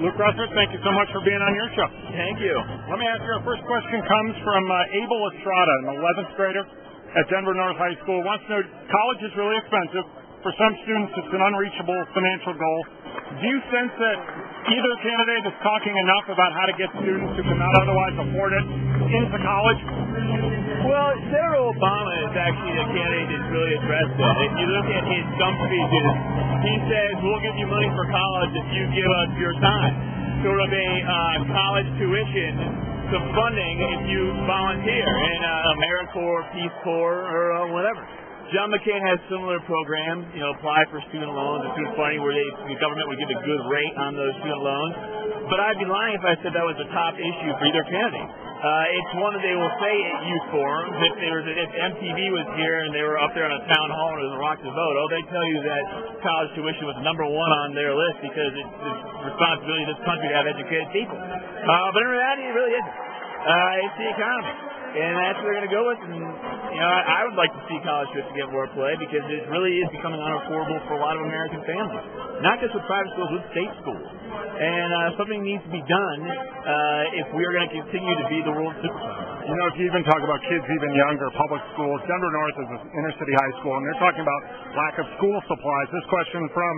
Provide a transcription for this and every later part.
Luke Russert, thank you so much for being on your show. Thank you. Let me ask you, our first question comes from Abel Estrada, an 11th grader at Denver North High School. Wants to know, college is really expensive. For some students, it's an unreachable financial goal. Do you sense that either candidate is talking enough about how to get students who cannot otherwise afford it into college? Well, Senator Obama is actually the candidate that's really addressed that. If you look at his stump speeches, he says, we'll give you money for college if you give us your time. Sort of a college tuition, some funding if you volunteer in AmeriCorps, Peace Corps, or whatever. John McCain has similar programs, apply for student loans and student funding where the government would give a good rate on those student loans. But I'd be lying if I said that was the top issue for either candidate. It's one that they will say at youth forums. If MTV was here and they were up there on a town hall and it was a rock to vote, they tell you that college tuition was number one on their list because it's the responsibility of this country to have educated people. But in reality, it really isn't. It's the economy. And that's what they're going to go with. And, I would like to see college tuition get more play because it really is becoming unaffordable for a lot of American families. Not just with private schools, with state schools. And something needs to be done if we are going to continue to be the world superpower. If you even talk about kids even younger, public schools, Denver North is an inner-city high school, and they're talking about lack of school supplies. This question from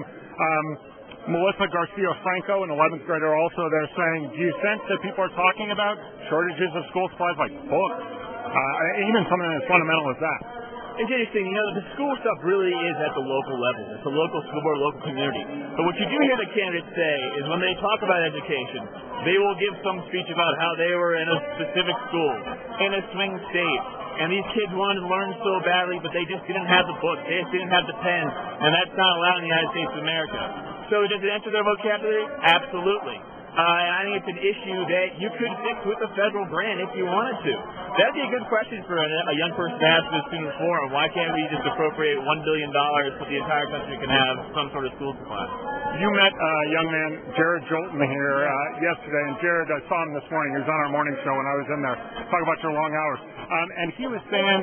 Melissa Garcia-Franco, an 11th grader, also they're saying, do you sense that people are talking about shortages of school supplies like books, even something as fundamental as that? It's interesting, the school stuff really is at the local level. It's a local school board, local community. But what you do hear the candidates say is when they talk about education, they will give some speech about how they were in a specific school, in a swing state, and these kids wanted to learn so badly, but they just didn't have the books, they just didn't have the pens, and that's not allowed in the United States of America. So does it enter their vocabulary? Absolutely. And I think it's an issue that you could fix with a federal grant if you wanted to. That'd be a good question for a young person to ask the student forum. Why can't we just appropriate $1 billion so the entire country can have some sort of school supply? You met a young man, Jared Jolton, here yesterday, and Jared, I saw him this morning. He was on our morning show when I was in there. Talk about your long hours. And he was saying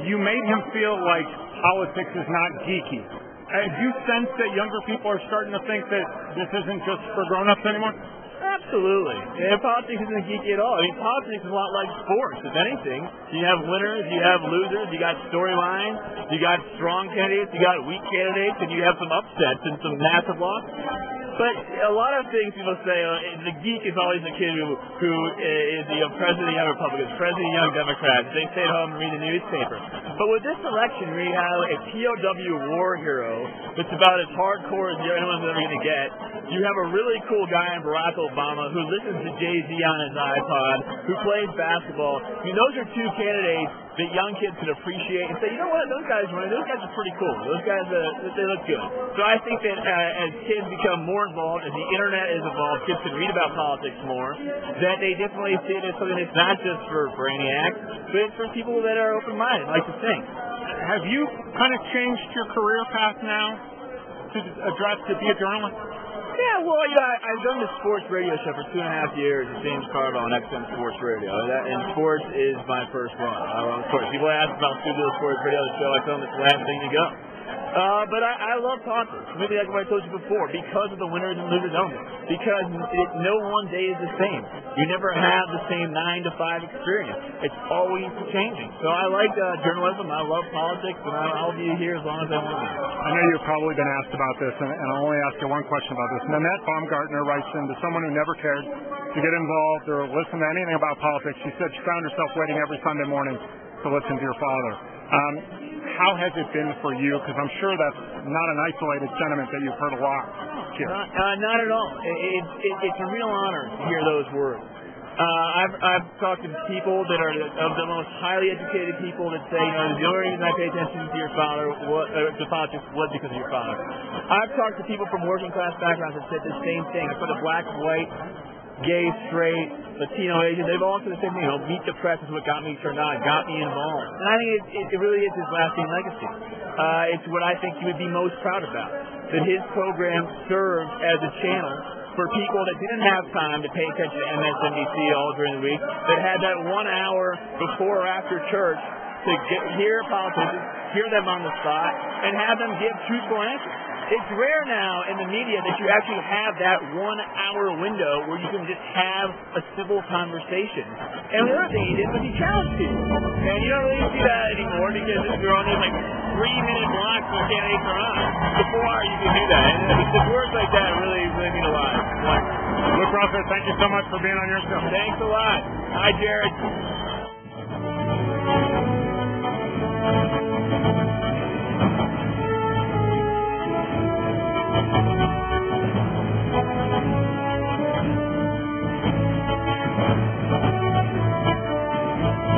you made him feel like politics is not geeky. Do you sense that younger people are starting to think that this isn't just for grown-ups anymore? Absolutely. And politics isn't geeky at all. I mean, politics is a lot like sports, if anything. You have winners, you have losers, you got storylines, you got strong candidates, you got weak candidates, and you have some upsets and some massive losses. But a lot of things people say, the geek is always the kid who is the president of the young Republicans, president of the young Democrats. They stay at home and read the newspaper. But with this election, we have a POW war hero that's about as hardcore as anyone's ever going to get. You have a really cool guy in Barack Obama who listens to Jay-Z on his iPod, who plays basketball. I mean, those are two candidates that young kids can appreciate and say, you know what, those guys are pretty cool. Those guys, they look good. So I think that as kids become more involved, as the internet is involved, kids can read about politics more, that they definitely see it as something that's not just for brainiacs, but it's for people that are open-minded, like to think. Have you kind of changed your career path now to be a journalist? Yeah, well, I've done this sports radio show for 2.5 years at James Carville on XM Sports Radio, and sports is my first one. I love sports. People ask about Studio Sports Radio show, I tell them it's the last thing to go. But I love politics. Maybe like what I told you before, because of the winners and losers only. Because no one day is the same. You never have the same 9-to-5 experience. It's always changing. So I like journalism. I love politics, and I'll be here as long as I want to be. I know you've probably been asked about this, and I'll only ask you one question about this. Nanette Baumgartner writes in to someone who never cared to get involved or listen to anything about politics. She said she found herself waiting every Sunday morning to listen to your father. How has it been for you? Because I'm sure that's not an isolated sentiment that you've heard a lot here. Not at all. It's a real honor to hear those words. I've talked to people that are of the most highly educated people that say, the only reason I pay attention to your father, to politics, was because of your father. I've talked to people from working class backgrounds that said the same thing. I've talked to black, white, gay, straight, Latino, Asian, they've all said the same thing. Meet the press is what got me turned on, got me involved. And I think it really is his lasting legacy. It's what I think he would be most proud about, that his program served as a channel for people that didn't have time to pay attention to MSNBC all during the week, that had that 1 hour before or after church to hear politicians, hear them on the spot, and have them give truthful answers. It's rare now in the media that you actually have that 1 hour window where you can just have a civil conversation. And the other thing he did was he challenged people. And you don't really see that anymore because they're on those like 3-minute blocks when candidates are on. Before you can do that. And the words like that really mean a lot. Luke Russert, thank you so much for being on your show. Thanks a lot. Hi, Jared.